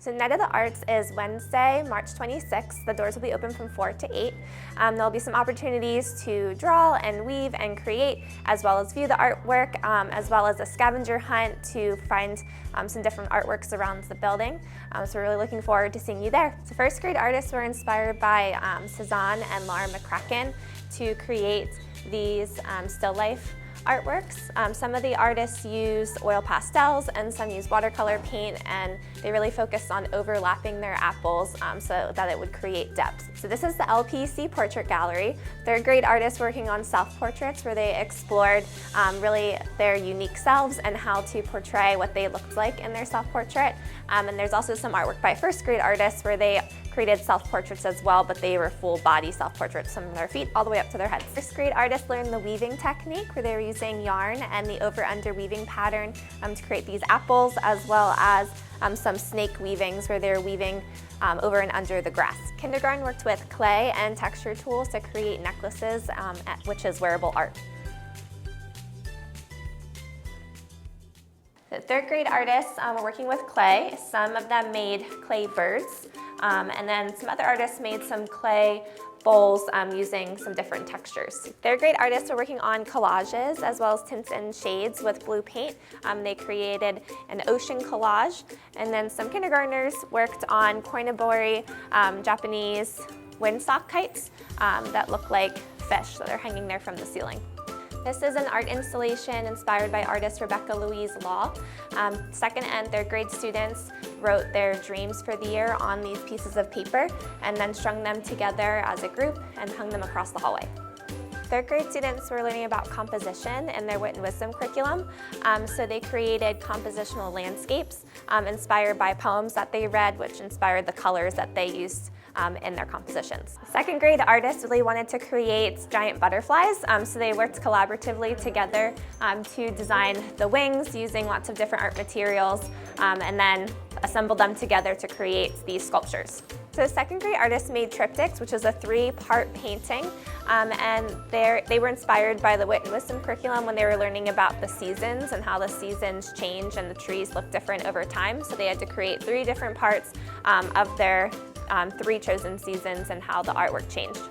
So Night of the Arts is Wednesday, March 26th. The doors will be open from 4 to 8. There'll be some opportunities to draw and weave and create, as well as view the artwork, as well as a scavenger hunt to find some different artworks around the building. So we're really looking forward to seeing you there. So first grade artists were inspired by Cezanne and Laura McCracken to create these still life artworks. Some of the artists use oil pastels and some use watercolor paint, and they really focused on overlapping their apples so that it would create depth. So this is the LPC Portrait Gallery. Third grade artists working on self-portraits where they explored really their unique selves and how to portray what they looked like in their self-portrait. And there's also some artwork by first grade artists where they created self-portraits as well, but they were full body self-portraits from their feet all the way up to their heads. First grade artists learned the weaving technique where they were using yarn and the over-under weaving pattern to create these apples, as well as some snake weavings where they're weaving over and under the grass. Kindergarten worked with clay and texture tools to create necklaces, which is wearable art. The third grade artists were working with clay. Some of them made clay birds, and then some other artists made some clay bowls using some different textures. Third grade artists were working on collages as well as tints and shades with blue paint. They created an ocean collage, and then some kindergartners worked on koinobori Japanese windsock kites that look like fish, so they're hanging there from the ceiling. This is an art installation inspired by artist Rebecca Louise Law. Second and third grade students wrote their dreams for the year on these pieces of paper and then strung them together as a group and hung them across the hallway. Third grade students were learning about composition in their Wit and Wisdom curriculum, so they created compositional landscapes inspired by poems that they read, which inspired the colors that they used in their compositions. Second grade artists really wanted to create giant butterflies, so they worked collaboratively together to design the wings using lots of different art materials and then assembled them together to create these sculptures. So second grade artists made triptychs, which is a 3-part painting, and they were inspired by the Wit and Wisdom curriculum when they were learning about the seasons and how the seasons change and the trees look different over time. So they had to create 3 different parts of their 3 chosen seasons and how the artwork changed.